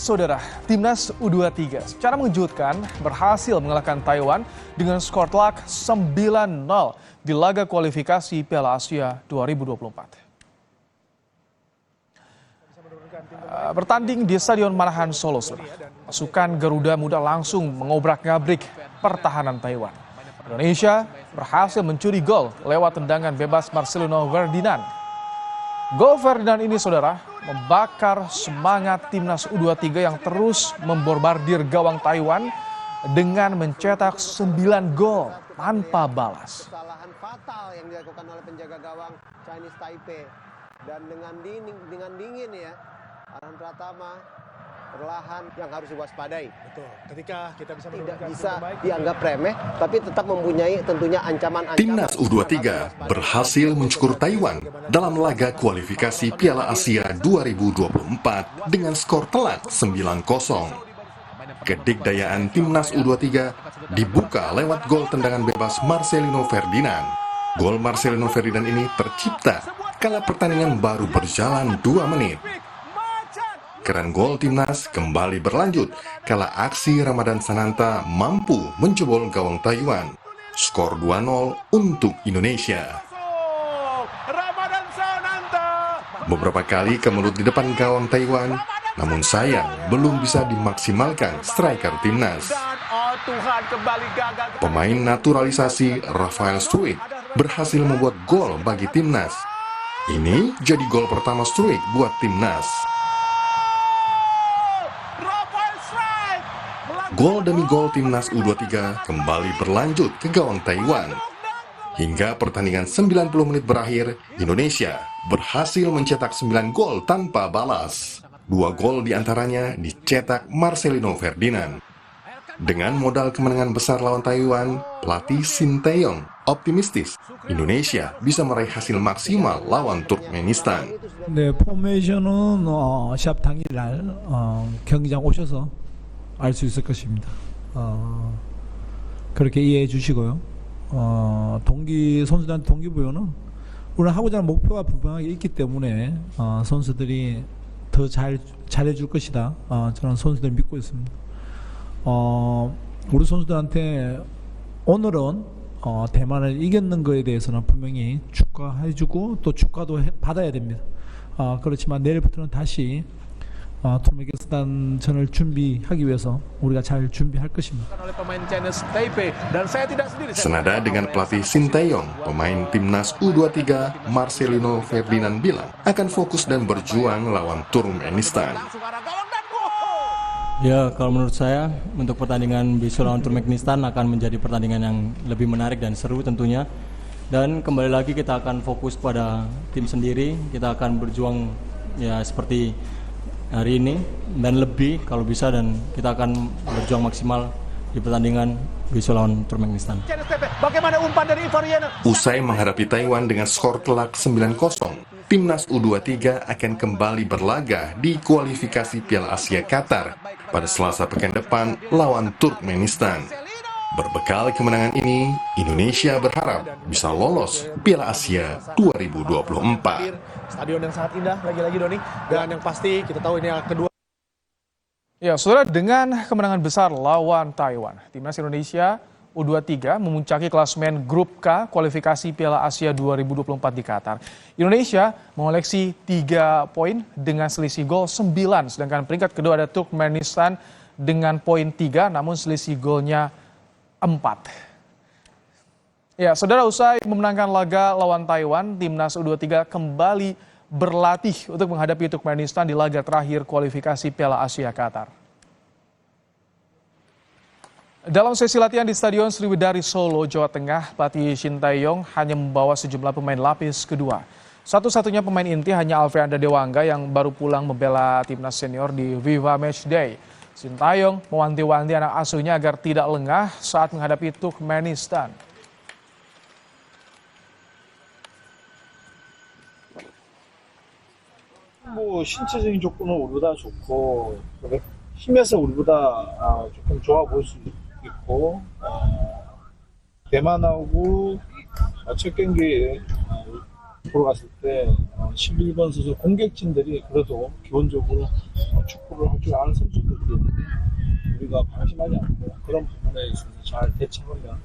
Saudara, Timnas U23 secara mengejutkan berhasil mengalahkan Taiwan dengan skor telak 9-0 di laga kualifikasi Piala Asia 2024. Bertanding di Stadion Manahan Solo, pasukan Garuda Muda langsung mengobrak-ngabrik pertahanan Taiwan. Indonesia berhasil mencuri gol lewat tendangan bebas Marcelino Ferdinand. Gol Ferdinand ini, saudara, membakar semangat Timnas U23 yang terus memborbardir gawang Taiwan dengan mencetak 9 gol tanpa balas. Kesalahan fatal yang dilakukan oleh penjaga gawang Chinese Taipei, dan dengan dingin ya, Arhan Pratama perlahan yang harus diwaspadai. Betul. Ketika kita bisa tidak bisa dianggap remeh, tapi tetap mempunyai tentunya ancaman-ancaman. Timnas U23 berhasil mencukur Taiwan dalam laga kualifikasi Piala Asia 2024 dengan skor telak 9-0. Kedikdayaan Timnas U23 dibuka lewat gol tendangan bebas Marcelino Ferdinand. Gol Marcelino Ferdinand ini tercipta kala pertandingan baru berjalan 2 menit. Keran gol Timnas kembali berlanjut kala aksi Ramadan Sananta mampu menjebol gawang Taiwan. Skor 2-0 untuk Indonesia. Beberapa kali kemelut di depan gawang Taiwan, namun sayang belum bisa dimaksimalkan striker Timnas. Pemain naturalisasi Rafael Struijk berhasil membuat gol bagi Timnas. Ini jadi gol pertama Struijk buat Timnas. Gol demi gol Timnas U23 kembali berlanjut ke gawang Taiwan. Hingga pertandingan 90 menit berakhir, Indonesia berhasil mencetak 9 gol tanpa balas. 2 gol diantaranya dicetak Marcelino Ferdinand. Dengan modal kemenangan besar lawan Taiwan, pelatih Shin Tae-yong optimistis Indonesia bisa meraih hasil maksimal lawan Turkmenistan. 네, 포메이션은 시합 당일날 경기장 오셔서 알 수 있을 것입니다. 그렇게 이해해 주시고요. 선수들한테 동기부여는 우리는 하고자 하는 목표가 분명하게 있기 때문에 선수들이 더 잘해줄 것이다. 저는 선수들 믿고 있습니다. 우리 선수들한테 오늘은 대만을 이겼는 거에 대해서는 분명히 축하해주고 또 축하도 받아야 됩니다. 그렇지만 내일부터는 다시 투르크메니스탄전을 준비하기 위해서 우리가 잘 준비할 것입니다. Senada dengan pelatih Shin Tae-yong, pemain Timnas U23 Marcelino Ferdinand bilang akan fokus dan berjuang lawan Turkmenistan. Ya, kalau menurut saya untuk pertandingan besok lawan Turkmenistan akan menjadi pertandingan yang lebih menarik dan seru tentunya. Dan kembali lagi kita akan fokus pada tim sendiri, kita akan berjuang ya seperti hari ini dan lebih kalau bisa, dan kita akan berjuang maksimal di pertandingan besok lawan Turkmenistan. Usai menghadapi Taiwan dengan skor telak 9-0, Timnas U23 akan kembali berlaga di kualifikasi Piala Asia Qatar pada Selasa pekan depan lawan Turkmenistan. Berbekal kemenangan ini, Indonesia berharap bisa lolos Piala Asia 2024. Stadion yang sangat indah lagi-lagi, Doni, dan yang pasti kita tahu ini yang kedua. Ya, saudara, dengan kemenangan besar lawan Taiwan, Timnas Indonesia U23 memuncaki klasemen Grup K kualifikasi Piala Asia 2024 di Qatar. Indonesia mengoleksi 3 poin dengan selisih gol 9, sedangkan peringkat kedua ada Turkmenistan dengan poin 3, namun selisih golnya 4. Ya, saudara, usai memenangkan laga lawan Taiwan, Timnas U23 kembali berlatih untuk menghadapi Turkmenistan di laga terakhir kualifikasi Piala Asia Qatar. Dalam sesi latihan di Stadion Sriwidari Solo, Jawa Tengah, pelatih Shin Tae-yong hanya membawa sejumlah pemain lapis kedua. Satu-satunya pemain inti hanya Alfreanda Dewangga yang baru pulang membela timnas senior di Viva Matchday. Shin Tae-yong mewanti-wanti anak asuhnya agar tidak lengah saat menghadapi Turkmenistan. 신체적인 조건은 우리보다 좋고 힘에서 우리보다 조금 좋아 보일 수 있고 대만하고 첫 경기에 보러 갔을 때 11번 선수 공격진들이 그래도 기본적으로 축구를 할 줄 아는 선수들 때문에 우리가 방심하지 않고 그런 부분에 있어서 잘 대처하면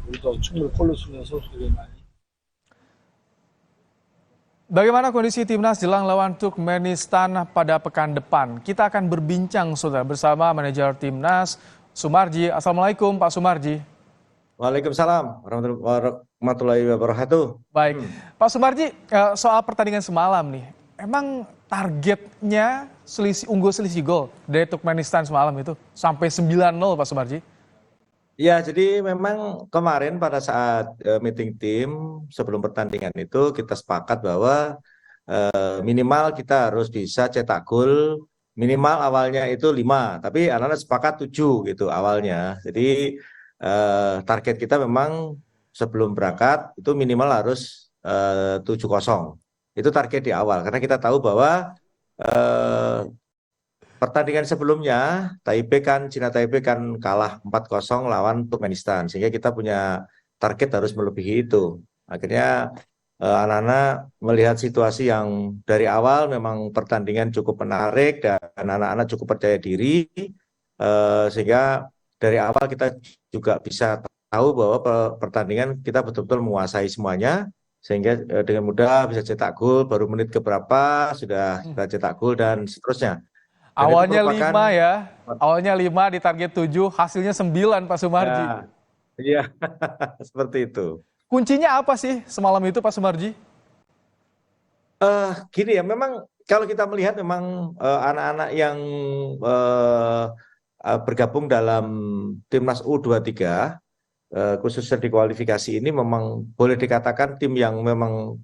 우리도 충분히 골로 쓰는 선수들이 많이. Bagaimana kondisi timnas jelang lawan Turkmenistan pada pekan depan? Kita akan berbincang saudara bersama manajer timnas Sumarji. Assalamualaikum Pak Sumarji. Waalaikumsalam warahmatullahi wabarakatuh. Baik, Pak Sumarji, soal pertandingan semalam nih, emang targetnya unggul selisih gol dari Turkmenistan semalam itu sampai 9-0 Pak Sumarji? Ya, jadi memang kemarin pada saat meeting tim sebelum pertandingan itu kita sepakat bahwa minimal kita harus bisa cetak gol minimal awalnya itu 5, tapi anak-anak sepakat 7 gitu awalnya. Jadi target kita memang sebelum berangkat itu minimal harus 7-0. Itu target di awal karena kita tahu bahwa pertandingan sebelumnya Cina Taipei kan kalah 4-0 lawan Turkmenistan, sehingga kita punya target harus melebihi itu. Akhirnya anak-anak melihat situasi yang dari awal memang pertandingan cukup menarik dan anak-anak cukup percaya diri, sehingga dari awal kita juga bisa tahu bahwa pertandingan kita betul-betul menguasai semuanya, sehingga dengan mudah bisa cetak gol, baru menit keberapa sudah cetak gol dan seterusnya. Dan awalnya 5 ya, awalnya 5 di target 7, hasilnya 9 Pak Sumarji. Iya, seperti itu. Kuncinya apa sih semalam itu Pak Sumarji? Gini ya, memang kalau kita melihat memang anak-anak yang bergabung dalam timnas U23, khususnya di kualifikasi ini memang boleh dikatakan tim yang memang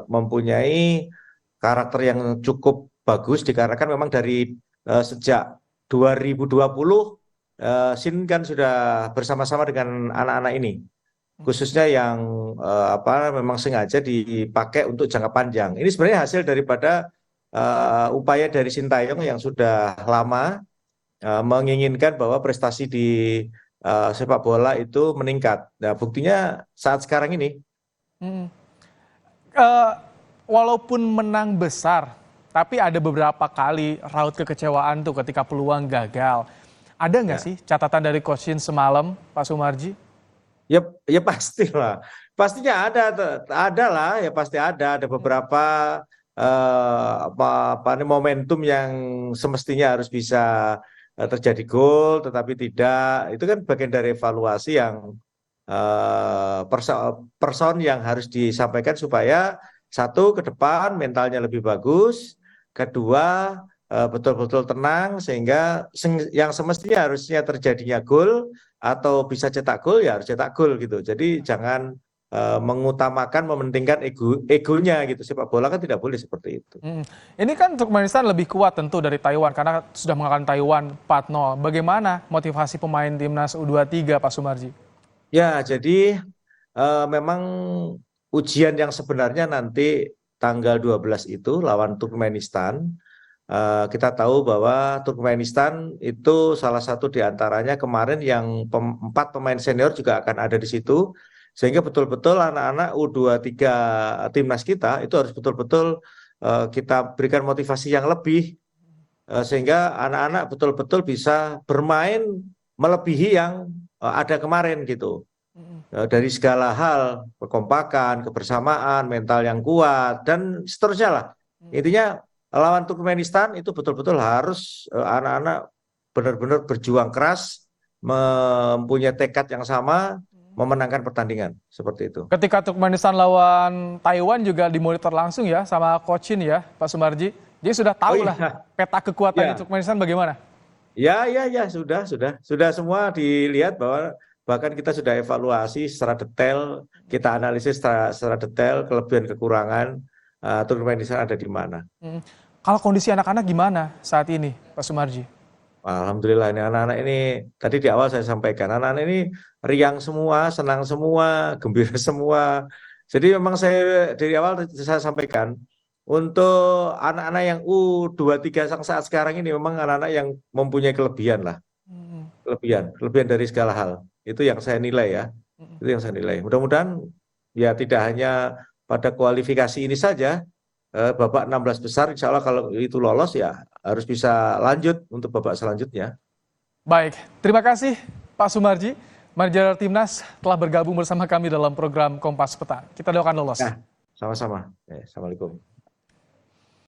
mempunyai karakter yang cukup bagus, dikarenakan memang dari sejak 2020 Sin kan sudah bersama-sama dengan anak-anak ini, khususnya yang memang sengaja dipakai untuk jangka panjang. Ini sebenarnya hasil daripada upaya dari Sintayong yang sudah lama menginginkan bahwa prestasi di sepak bola itu meningkat. Nah, buktinya saat sekarang ini. Walaupun menang besar, tapi ada beberapa kali raut kekecewaan tuh ketika peluang gagal. Ada nggak sih catatan dari Coach Shin semalam, Pak Sumarji? Ya pastilah, pastinya ada lah, ya pasti ada beberapa momentum yang semestinya harus bisa terjadi gol, tetapi tidak. Itu kan bagian dari evaluasi yang person yang harus disampaikan supaya satu, ke depan mentalnya lebih bagus, kedua betul-betul tenang, sehingga yang semestinya harusnya terjadinya gol atau bisa cetak gol ya harus cetak gol gitu. Jadi jangan mengutamakan, mementingkan egonya gitu. Sepak bola kan tidak boleh seperti itu. Ini kan Turkmenistan lebih kuat tentu dari Taiwan karena sudah mengalahkan Taiwan 4-0. Bagaimana motivasi pemain timnas U23 Pak Sumarji? Ya, jadi memang ujian yang sebenarnya nanti tanggal 12 itu lawan Turkmenistan. Kita tahu bahwa Turkmenistan itu salah satu diantaranya kemarin yang 4 pemain senior juga akan ada di situ. Sehingga betul-betul anak-anak U23 timnas kita itu harus betul-betul kita berikan motivasi yang lebih. Sehingga anak-anak betul-betul bisa bermain melebihi yang ada kemarin gitu. Dari segala hal, kekompakan, kebersamaan, mental yang kuat, dan seterusnya lah. Intinya lawan Turkmenistan itu betul-betul harus anak-anak benar-benar berjuang keras, mempunyai tekad yang sama, memenangkan pertandingan, seperti itu. Ketika Turkmenistan lawan Taiwan juga dimonitor langsung ya sama Coach Shin ya Pak Sumarji. Jadi sudah tahu lah peta kekuatan Turkmenistan bagaimana? Ya, sudah semua dilihat bahwa bahkan kita sudah evaluasi secara detail, kita analisis secara detail kelebihan kekurangan Turkmenistan ada di mana. Kalau kondisi anak-anak gimana saat ini, Pak Sumarji? Alhamdulillah, ini anak-anak ini tadi di awal saya sampaikan, anak-anak ini riang semua, senang semua, gembira semua. Jadi memang saya dari awal saya sampaikan untuk anak-anak yang U23 saat sekarang ini memang anak-anak yang mempunyai kelebihan lah, kelebihan dari segala hal. Itu yang saya nilai ya, itu yang saya nilai. Mudah-mudahan ya tidak hanya pada kualifikasi ini saja, babak 16 besar, insya Allah kalau itu lolos ya harus bisa lanjut untuk babak selanjutnya. Baik, terima kasih Pak Sumarji, manajer Timnas telah bergabung bersama kami dalam program Kompas Petang. Kita doakan lolos. Nah, sama-sama. Assalamualaikum.